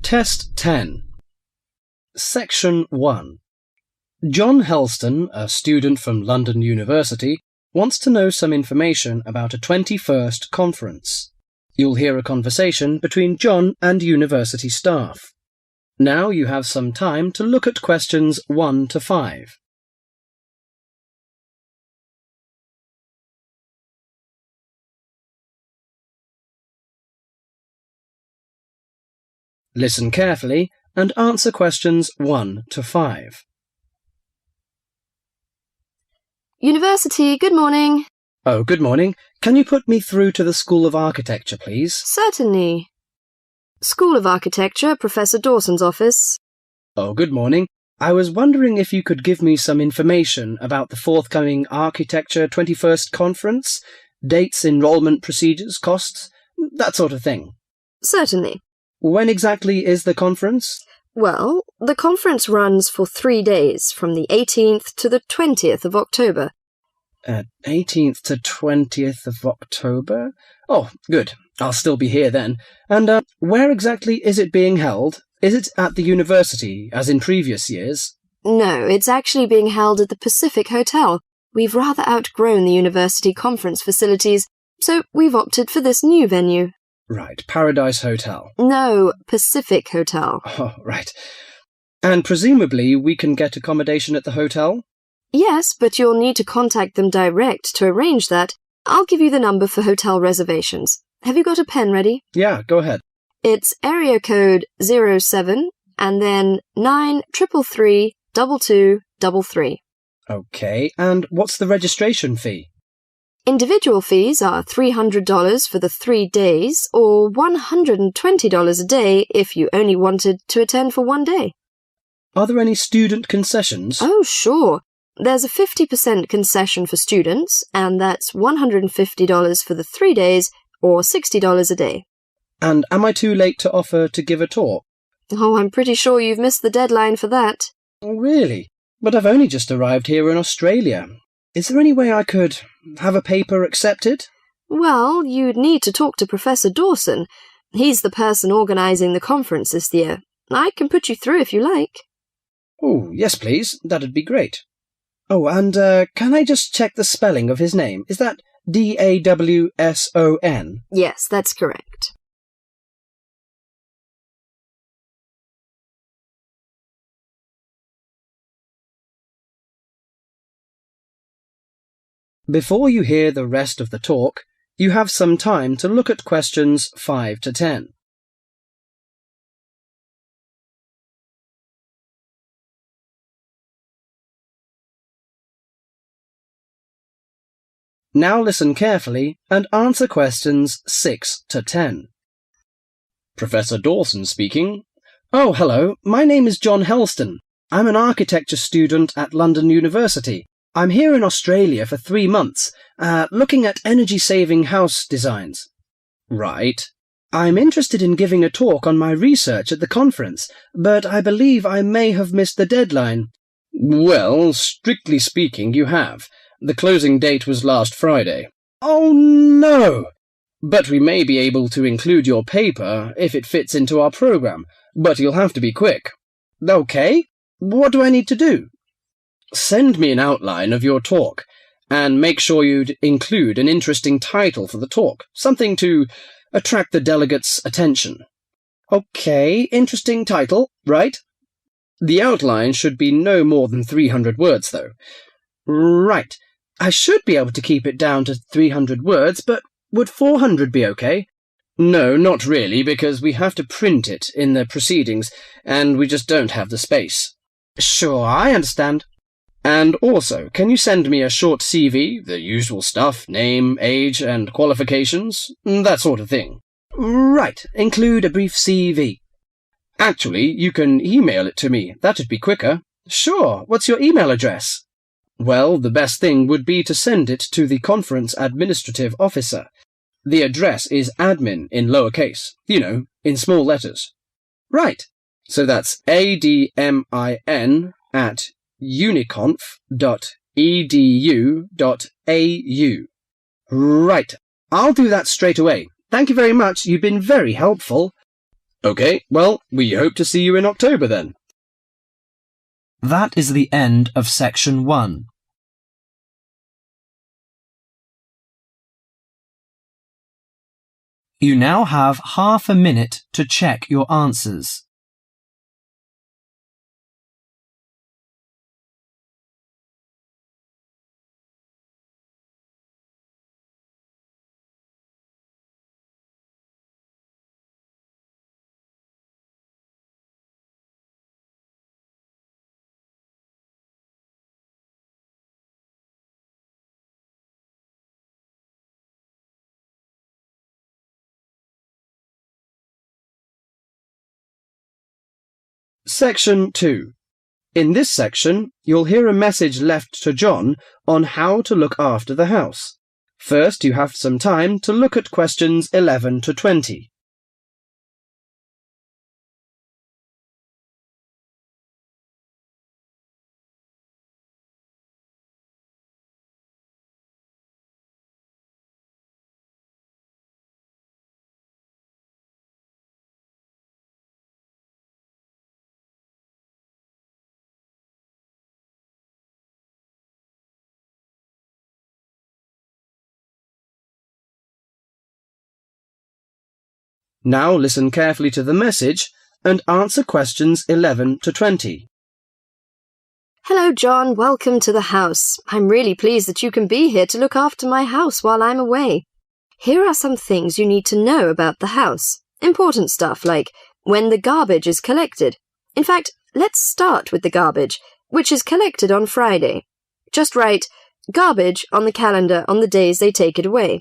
Test 10. Section 1. John Helston, a student from London University, wants to know some information about a 21st conference. You'll hear a conversation between John and university staff. Now you have some time to look at questions 1 to 5. Listen carefully and answer questions 1 to 5. University, good morning. Oh, good morning. Can you put me through to the School of Architecture, please? Certainly. School of Architecture, Professor Dawson's office. Oh, good morning. I was wondering if you could give me some information about the forthcoming Architecture 21st Conference, dates, enrolment procedures, costs, that sort of thing. Certainly. When exactly is the conference? Well, the conference runs for 3 days, from the 18th to the 20th of October. 18th to 20th of October? Oh, good. I'll still be here then. And where exactly is it being held? Is it at the university, as in previous years? No, it's actually being held at the Pacific Hotel. We've rather outgrown the university conference facilities, so we've opted for this new venue. Right, Paradise Hotel. No, Pacific Hotel. Oh, right. And presumably we can get accommodation at the hotel? Yes, but you'll need to contact them direct to arrange that. I'll give you the number for hotel reservations. Have you got a pen ready? Yeah, go ahead. It's area code 07 and then 933 2233. Okay, and what's the registration fee? Individual fees are $300 for the 3 days or $120 a day if you only wanted to attend for 1 day. Are there any student concessions? Oh, sure. There's a 50% concession for students, and that's $150 for the 3 days or $60 a day. And am I too late to offer to give a talk? Oh, I'm pretty sure you've missed the deadline for that. Oh, really? But I've only just arrived here in Australia. Is there any way I could have a paper accepted? Well, you'd need to talk to Professor Dawson. He's the person organising the conference this year. I can put you through if you like. Oh, yes, please. That'd be great. Oh, and can I just check the spelling of his name? Is that Dawson? Yes, that's correct. Before you hear the rest of the talk, you have some time to look at questions 5 to 10. Now listen carefully and answer questions 6 to 10. Professor Dawson speaking. Oh, hello. My name is John Helston. I'm an architecture student at London University. I'm here in Australia for 3 months, looking at energy-saving house designs. Right. I'm interested in giving a talk on my research at the conference, but I believe I may have missed the deadline. Well, strictly speaking, you have. The closing date was last Friday. Oh, no! But we may be able to include your paper if it fits into our program, but you'll have to be quick. Okay. What do I need to do? Send me an outline of your talk, and make sure you'd include an interesting title for the talk, something to attract the delegates' attention. Okay, interesting title, right? The outline should be no more than 300 words, though. Right. I should be able to keep it down to 300 words, but would 400 be okay? No, not really, because we have to print it in the proceedings, and we just don't have the space. Sure, I understand. And also, can you send me a short CV, the usual stuff, name, age, and qualifications, that sort of thing? Right, include a brief CV. Actually, you can email it to me. That'd be quicker. Sure, what's your email address? Well, the best thing would be to send it to the conference administrative officer. The address is admin in lowercase, in small letters. Right, so that's admin@uniconf.edu.au. Right, I'll do that straight away. Thank you very much. You've been very helpful. OK, well, we hope to see you in October then. That is the end of section 1. You now have half a minute to check your answers. Section 2. In this section, you'll hear a message left to John on how to look after the house. First, you have some time to look at questions 11 to 20. Now listen carefully to the message and answer questions 11 to 20. Hello, John. Welcome to the house. I'm really pleased that you can be here to look after my house while I'm away. Here are some things you need to know about the house. Important stuff like when the garbage is collected. In fact, let's start with the garbage, which is collected on Friday. Just write garbage on the calendar on the days they take it away.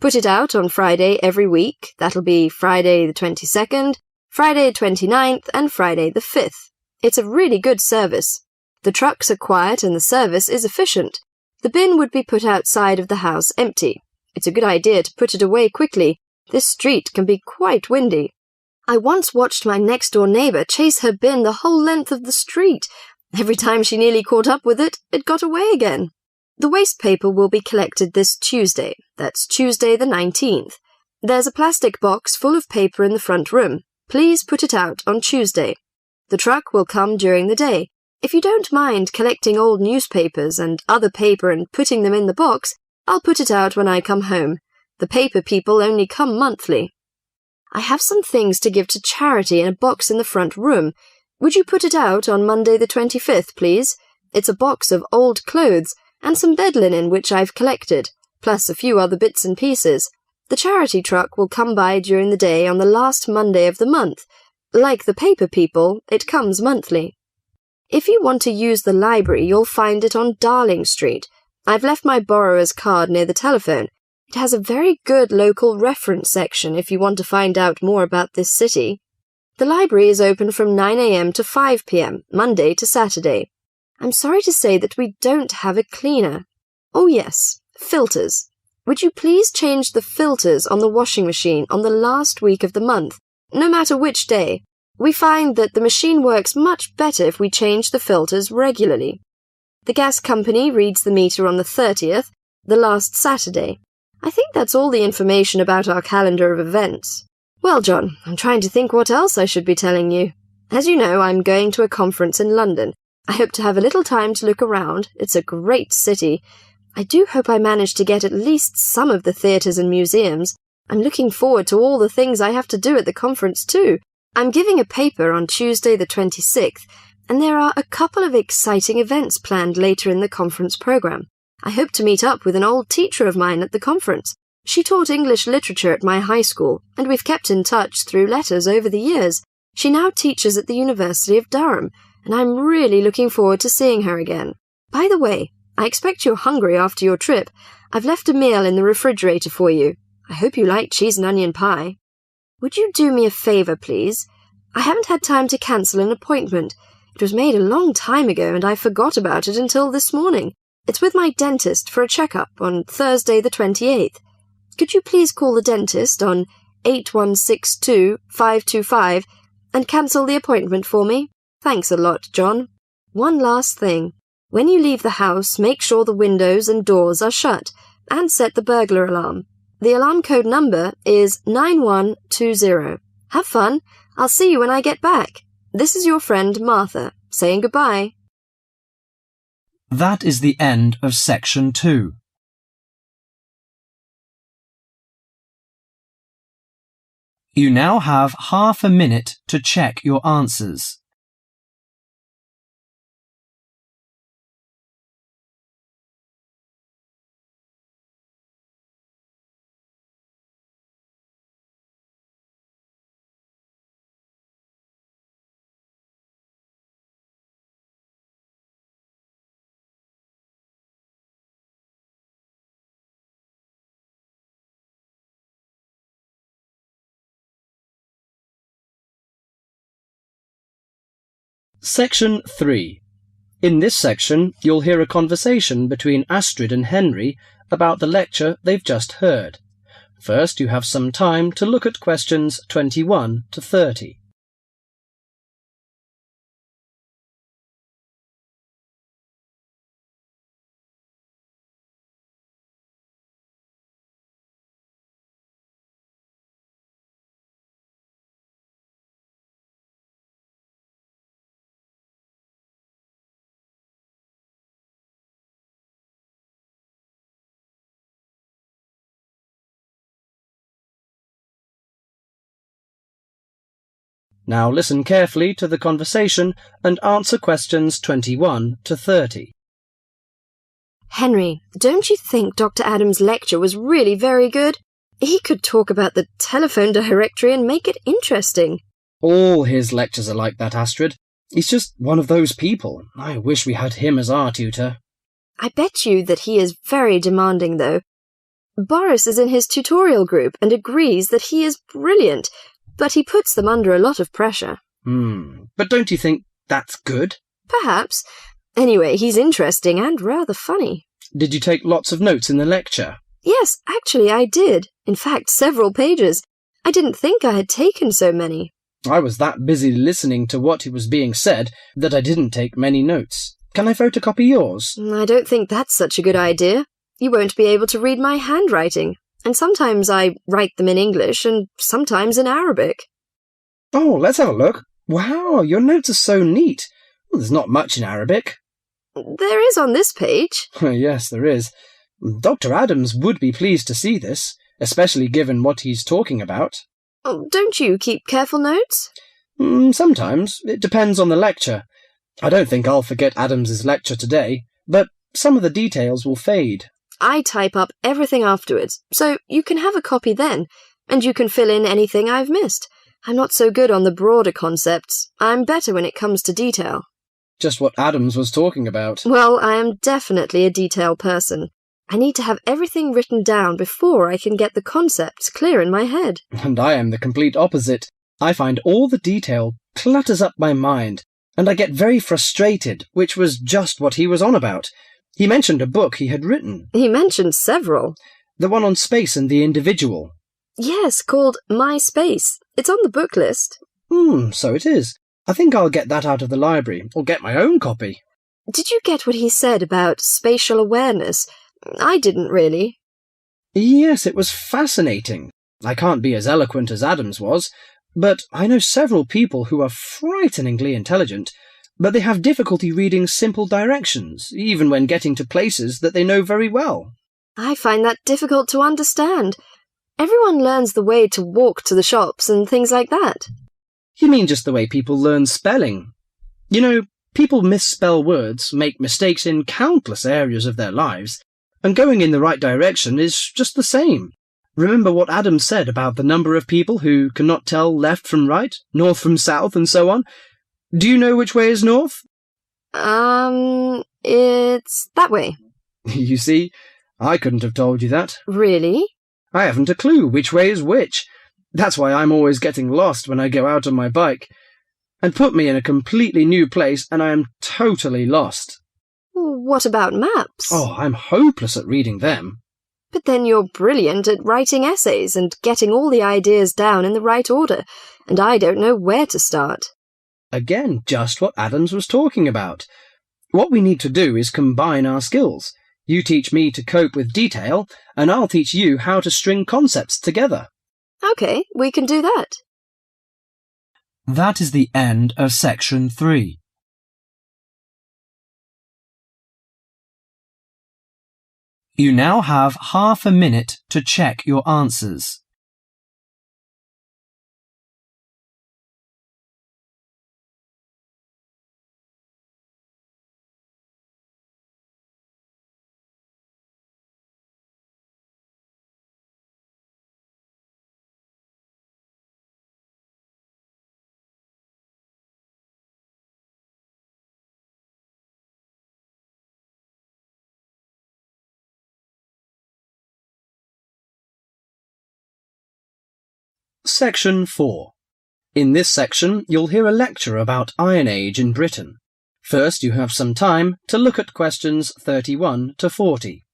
Put it out on Friday every week. That'll be Friday the 22nd, Friday the 29th, and Friday the 5th. It's a really good service. The trucks are quiet and the service is efficient. The bin would be put outside of the house empty. It's a good idea to put it away quickly. This street can be quite windy. I once watched my next-door neighbour chase her bin the whole length of the street. Every time she nearly caught up with it, it got away again. The waste paper will be collected this Tuesday. That's Tuesday the 19th. There's a plastic box full of paper in the front room. Please put it out on Tuesday. The truck will come during the day. If you don't mind collecting old newspapers and other paper and putting them in the box, I'll put it out when I come home. The paper people only come monthly. I have some things to give to charity in a box in the front room. Would you put it out on Monday the 25th, please? It's a box of old clothes and some bed linen which I've collected, plus a few other bits and pieces. The charity truck will come by during the day on the last Monday of the month. Like the paper people, it comes monthly. If you want to use the library, you'll find it on Darling Street. I've left my borrower's card near the telephone. It has a very good local reference section if you want to find out more about this city. The library is open from 9 a.m. to 5 p.m., Monday to Saturday. I'm sorry to say that we don't have a cleaner. Oh yes, filters. Would you please change the filters on the washing machine on the last week of the month, no matter which day? We find that the machine works much better if we change the filters regularly. The gas company reads the meter on the 30th, the last Saturday. I think that's all the information about our calendar of events. Well, John, I'm trying to think what else I should be telling you. As you know, I'm going to a conference in London. I hope to have a little time to look around. It's a great city. I do hope I manage to get at least some of the theatres and museums. I'm looking forward to all the things I have to do at the conference too. I'm giving a paper on Tuesday the 26th, and there are a couple of exciting events planned later in the conference programme. I hope to meet up with an old teacher of mine at the conference. She taught English literature at my high school, and we've kept in touch through letters over the years. She now teaches at the University of Durham, and I'm really looking forward to seeing her again. By the way, I expect you're hungry after your trip. I've left a meal in the refrigerator for you. I hope you like cheese and onion pie. Would you do me a favour, please? I haven't had time to cancel an appointment. It was made a long time ago and I forgot about it until this morning. It's with my dentist for a checkup on Thursday the 28th. Could you please call the dentist on 8162-525 and cancel the appointment for me? Thanks a lot, John. One last thing. When you leave the house, make sure the windows and doors are shut and set the burglar alarm. The alarm code number is 9120. Have fun. I'll see you when I get back. This is your friend Martha, saying goodbye. That is the end of section 2. You now have half a minute to check your answers. Section 3. In this section, you'll hear a conversation between Astrid and Henry about the lecture they've just heard. First, you have some time to look at questions 21 to 30. Now listen carefully to the conversation and answer questions 21 to 30. Henry, don't you think Dr. Adams' lecture was really very good? He could talk about the telephone directory and make it interesting. All his lectures are like that, Astrid. He's just one of those people. I wish we had him as our tutor. I bet you that he is very demanding, though. Boris is in his tutorial group and agrees that he is brilliant, but he puts them under a lot of pressure. But don't you think that's good? Perhaps. Anyway, he's interesting and rather funny. Did you take lots of notes in the lecture? Yes, actually I did. In fact, several pages. I didn't think I had taken so many. I was that busy listening to what was being said that I didn't take many notes. Can I photocopy yours? I don't think that's such a good idea. You won't be able to read my handwriting, and sometimes I write them in English and sometimes in Arabic. Oh, let's have a look. Wow, your notes are so neat. Well, there's not much in Arabic. There is on this page. Yes, there is. Dr. Adams would be pleased to see this, especially given what he's talking about. Oh, don't you keep careful notes? Sometimes. It depends on the lecture. I don't think I'll forget Adams's lecture today, but some of the details will fade. I type up everything afterwards, so you can have a copy then, and you can fill in anything I've missed. I'm not so good on the broader concepts. I'm better when it comes to detail. Just what Adams was talking about. Well, I am definitely a detail person. I need to have everything written down before I can get the concepts clear in my head. And I am the complete opposite. I find all the detail clutters up my mind, and I get very frustrated, which was just what he was on about. He mentioned a book he had written. He mentioned several. The one on space and the individual. Yes, called My Space. It's on the book list. So it is. I think I'll get that out of the library, or get my own copy. Did you get what he said about spatial awareness? I didn't really. Yes, it was fascinating. I can't be as eloquent as Adams was, but I know several people who are frighteningly intelligent, but they have difficulty reading simple directions, even when getting to places that they know very well. I find that difficult to understand. Everyone learns the way to walk to the shops and things like that. You mean just the way people learn spelling? You know, people misspell words, make mistakes in countless areas of their lives, and going in the right direction is just the same. Remember what Adams said about the number of people who cannot tell left from right, north from south, and so on? Do you know which way is north? It's that way. You see, I couldn't have told you that. Really? I haven't a clue which way is which. That's why I'm always getting lost when I go out on my bike. And put me in a completely new place and I am totally lost. What about maps? Oh, I'm hopeless at reading them. But then you're brilliant at writing essays and getting all the ideas down in the right order, and I don't know where to start. Again, just what Adams was talking about. What we need to do is combine our skills. You teach me to cope with detail, and I'll teach you how to string concepts together. Okay, we can do that. That is the end of section 3. You now have half a minute to check your answers. Section 4. In this section, you'll hear a lecture about Iron Age in Britain. First, you have some time to look at questions 31 to 40.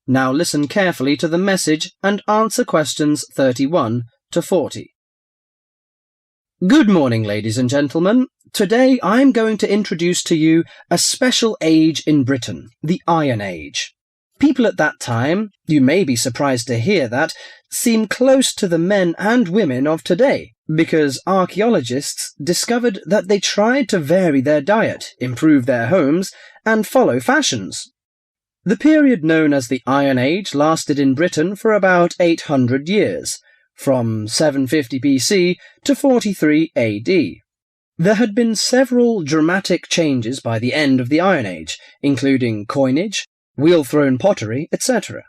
Now listen carefully to the message and answer questions 31 to 40. Good morning, ladies and gentlemen. Today I'm going to introduce to you a special age in Britain, the Iron Age. People at that time, you may be surprised to hear that, seem close to the men and women of today, because archaeologists discovered that they tried to vary their diet, improve their homes, and follow fashions. The period known as the Iron Age lasted in Britain for about 800 years, from 750 BC to 43 AD. There had been several dramatic changes by the end of the Iron Age, including coinage, wheel-thrown pottery, etc.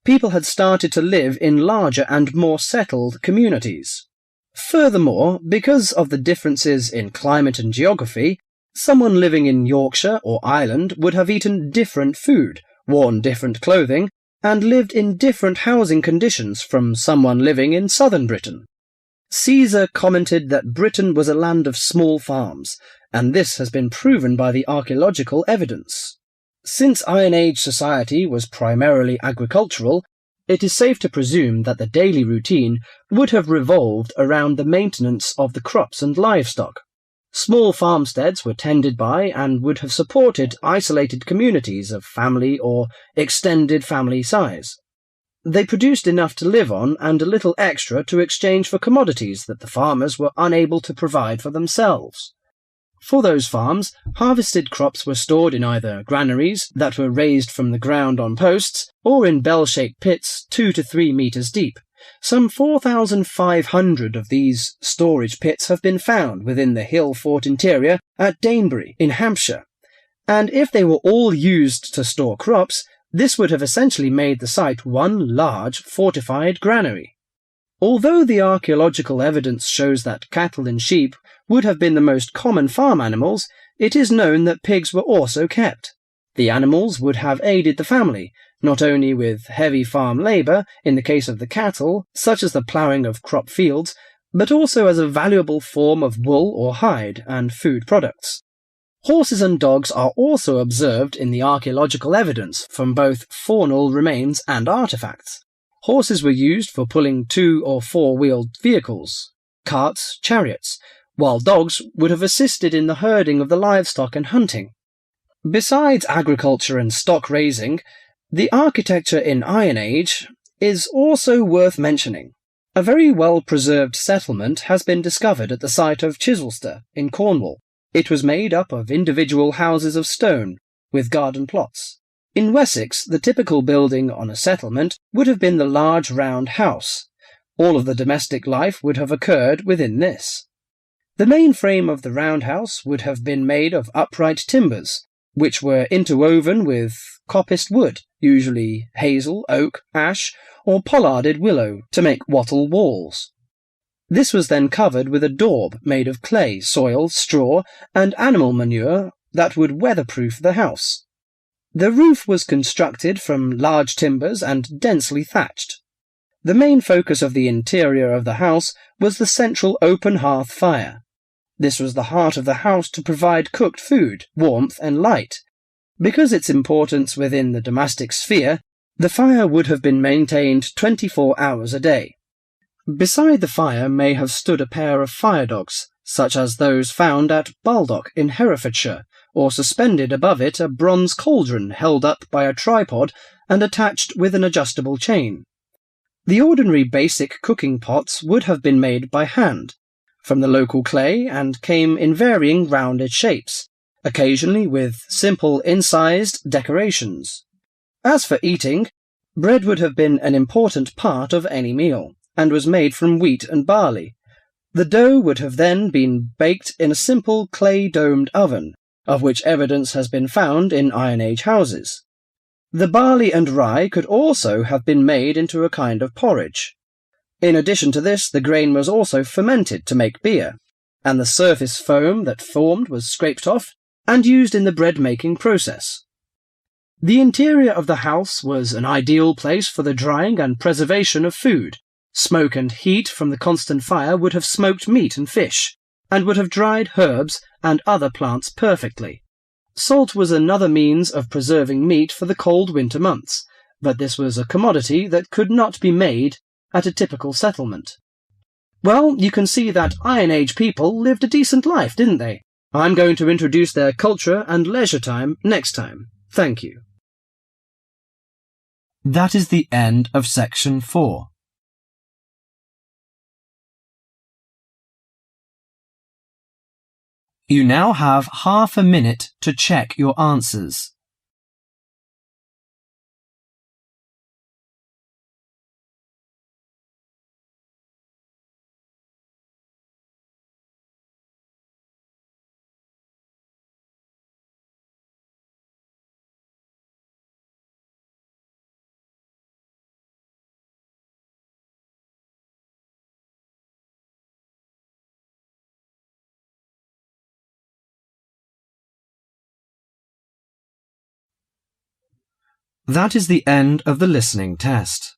People had started to live in larger and more settled communities. Furthermore, because of the differences in climate and geography, someone living in Yorkshire or Ireland would have eaten different food, worn different clothing, and lived in different housing conditions from someone living in southern Britain. Caesar commented that Britain was a land of small farms, and this has been proven by the archaeological evidence. Since Iron Age society was primarily agricultural, it is safe to presume that the daily routine would have revolved around the maintenance of the crops and livestock. Small farmsteads were tended by and would have supported isolated communities of family or extended family size. They produced enough to live on and a little extra to exchange for commodities that the farmers were unable to provide for themselves. For those farms, harvested crops were stored in either granaries that were raised from the ground on posts or in bell-shaped pits 2 to 3 meters deep. Some 4,500 of these storage pits have been found within the hill fort interior at Danebury in Hampshire, and if they were all used to store crops, this would have essentially made the site one large fortified granary. Although the archaeological evidence shows that cattle and sheep would have been the most common farm animals, it is known that pigs were also kept. The animals would have aided the family, not only with heavy farm labour in the case of the cattle, such as the ploughing of crop fields, but also as a valuable form of wool or hide and food products. Horses and dogs are also observed in the archaeological evidence from both faunal remains and artefacts. Horses were used for pulling 2- or 4-wheeled vehicles, carts, chariots, while dogs would have assisted in the herding of the livestock and hunting. Besides agriculture and stock raising, the architecture in Iron Age is also worth mentioning. A very well-preserved settlement has been discovered at the site of Chislester in Cornwall. It was made up of individual houses of stone, with garden plots. In Wessex, the typical building on a settlement would have been the large round house. All of the domestic life would have occurred within this. The main frame of the roundhouse would have been made of upright timbers, which were interwoven with coppiced wood, usually hazel, oak, ash, or pollarded willow, to make wattle walls. This was then covered with a daub made of clay, soil, straw, and animal manure that would weatherproof the house. The roof was constructed from large timbers and densely thatched. The main focus of the interior of the house was the central open hearth fire. This was the heart of the house to provide cooked food, warmth, and light. Because its importance within the domestic sphere, the fire would have been maintained 24 hours a day. Beside the fire may have stood a pair of fire dogs, such as those found at Baldock in Herefordshire, or suspended above it a bronze cauldron held up by a tripod and attached with an adjustable chain. The ordinary basic cooking pots would have been made by hand, from the local clay, and came in varying rounded shapes, occasionally with simple incised decorations. As for eating, bread would have been an important part of any meal, and was made from wheat and barley. The dough would have then been baked in a simple clay-domed oven, of which evidence has been found in Iron Age houses. The barley and rye could also have been made into a kind of porridge. In addition to this, the grain was also fermented to make beer, and the surface foam that formed was scraped off and used in the bread-making process. The interior of the house was an ideal place for the drying and preservation of food. Smoke and heat from the constant fire would have smoked meat and fish, and would have dried herbs and other plants perfectly. Salt was another means of preserving meat for the cold winter months, but this was a commodity that could not be made at a typical settlement. Well, you can see that Iron Age people lived a decent life, didn't they? I'm going to introduce their culture and leisure time next time. Thank you. That is the end of section 4. You now have half a minute to check your answers. That is the end of the listening test.